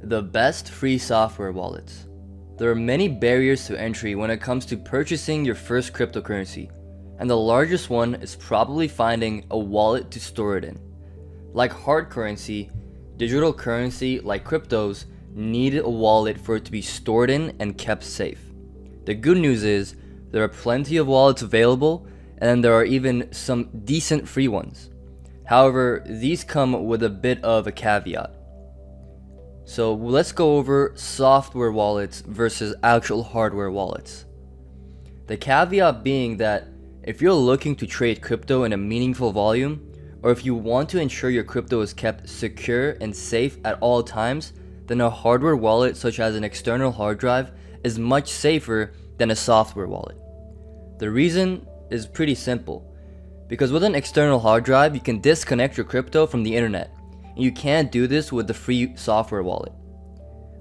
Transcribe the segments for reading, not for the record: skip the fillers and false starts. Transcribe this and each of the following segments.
The best free software wallets. There are many barriers to entry when it comes to purchasing your first cryptocurrency, and the largest one is probably finding a wallet to store it in. Like hard currency, digital currency like cryptos need a wallet for it to be stored in and kept safe. The good news is there are plenty of wallets available, and there are even some decent free ones. However, these come with a bit of a caveat. So let's go over software wallets versus actual hardware wallets. The caveat being that if you're looking to trade crypto in a meaningful volume, or if you want to ensure your crypto is kept secure and safe at all times, then a hardware wallet such as an external hard drive is much safer than a software wallet. The reason is pretty simple. Because with an external hard drive, you can disconnect your crypto from the internet. And you can't do this with the free software wallet,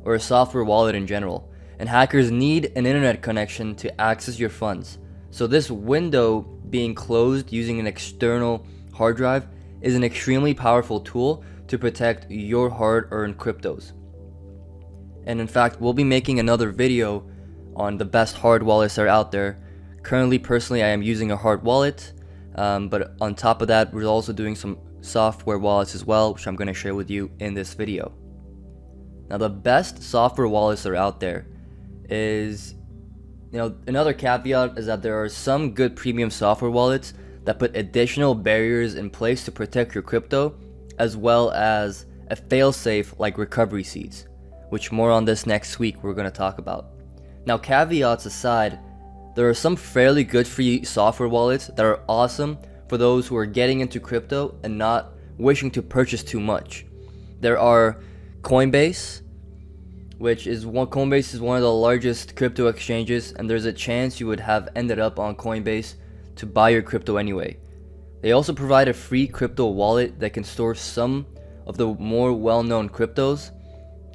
or a software wallet in general. And hackers need an internet connection to access your funds. So this window being closed using an external hard drive is an extremely powerful tool to protect your hard-earned cryptos. And in fact, we'll be making another video on the best hard wallets that are out there. Currently, personally, I am using a hard wallet. But on top of that, we're also doing some software wallets as well, which I'm going to share with you in this video. Now, the best software wallets that are out there is, another caveat is that there are some good premium software wallets that put additional barriers in place to protect your crypto, as well as a failsafe like recovery seeds, which more on this next week we're going to talk about. Now, caveats aside, there are some fairly good free software wallets that are awesome for those who are getting into crypto and not wishing to purchase too much. There are Coinbase, Coinbase is one of the largest crypto exchanges, and there's a chance you would have ended up on Coinbase to buy your crypto anyway. They also provide a free crypto wallet that can store some of the more well-known cryptos.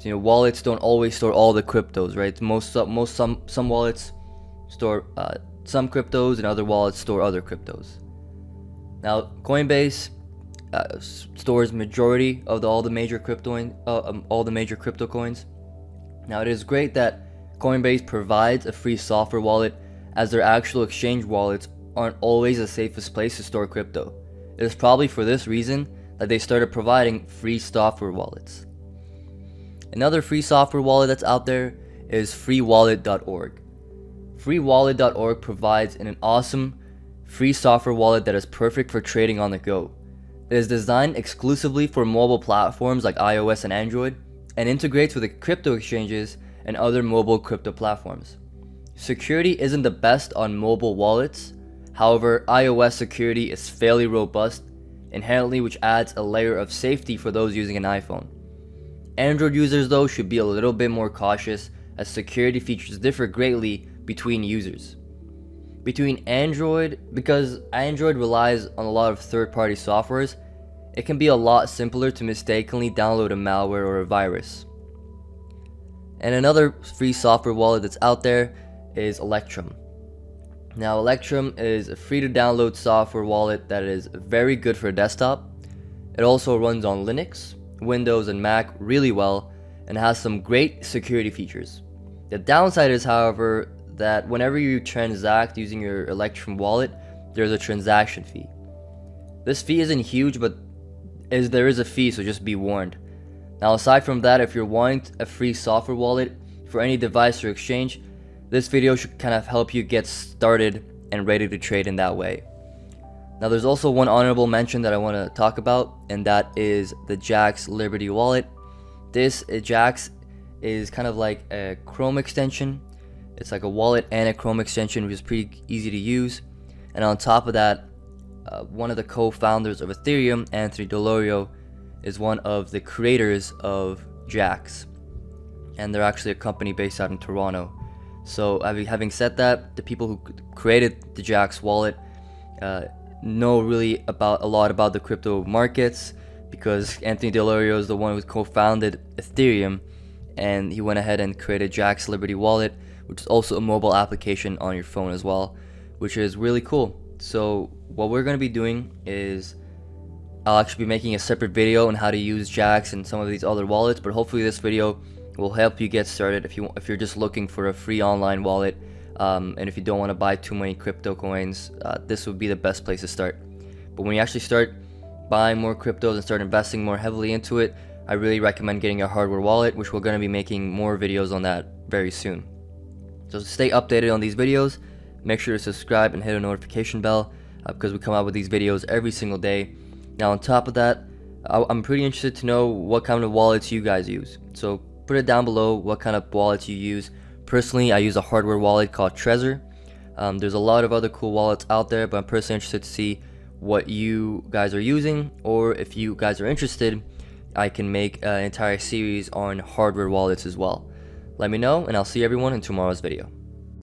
Wallets don't always store all the cryptos, right? Some wallets store some cryptos, and other wallets store other cryptos. Now, Coinbase stores majority of all the major crypto coins. Now, it is great that Coinbase provides a free software wallet, as their actual exchange wallets aren't always the safest place to store crypto. It is probably for this reason that they started providing free software wallets. Another free software wallet that's out there is freewallet.org. Freewallet.org provides an awesome free software wallet that is perfect for trading on the go. It is designed exclusively for mobile platforms like iOS and Android, and integrates with the crypto exchanges and other mobile crypto platforms. Security isn't the best on mobile wallets. However, iOS security is fairly robust inherently, which adds a layer of safety for those using an iPhone. Android users, though, should be a little bit more cautious, as security features differ greatly between users. Because Android relies on a lot of third-party softwares, it can be a lot simpler to mistakenly download a malware or a virus. And another free software wallet that's out there is Electrum. Now, Electrum is a free-to-download software wallet that is very good for a desktop. It also runs on Linux, Windows, and Mac really well, and has some great security features. The downside is, however, that whenever you transact using your Electrum wallet, there's a transaction fee. This fee isn't huge, but there is a fee, so just be warned. Now, aside from that, if you're wanting a free software wallet for any device or exchange, this video should kind of help you get started and ready to trade in that way. Now, there's also one honorable mention that I want to talk about, and that is the Jaxx Liberty wallet. This Jaxx is kind of like a Chrome extension. It's like a wallet and a Chrome extension, which is pretty easy to use. And on top of that, one of the co-founders of Ethereum, Anthony Delorio, is one of the creators of Jaxx. And they're actually a company based out in Toronto. So having said that, the people who created the Jaxx wallet know really a lot about the crypto markets, because Anthony Delorio is the one who co-founded Ethereum, and he went ahead and created Jaxx Liberty wallet, which is also a mobile application on your phone as well, which is really cool. So what we're going to be doing is I'll actually be making a separate video on how to use Jaxx and some of these other wallets, but hopefully this video will help you get started if you're just looking for a free online wallet, and if you don't want to buy too many crypto coins, this would be the best place to start. But when you actually start buying more cryptos and start investing more heavily into it, I really recommend getting a hardware wallet, which we're going to be making more videos on that very soon. So to stay updated on these videos, make sure to subscribe and hit a notification bell, because we come out with these videos every single day. Now on top of that, I'm pretty interested to know what kind of wallets you guys use. So put it down below what kind of wallets you use. Personally, I use a hardware wallet called Trezor. There's a lot of other cool wallets out there, but I'm personally interested to see what you guys are using, or if you guys are interested, I can make an entire series on hardware wallets as well. Let me know, and I'll see everyone in tomorrow's video.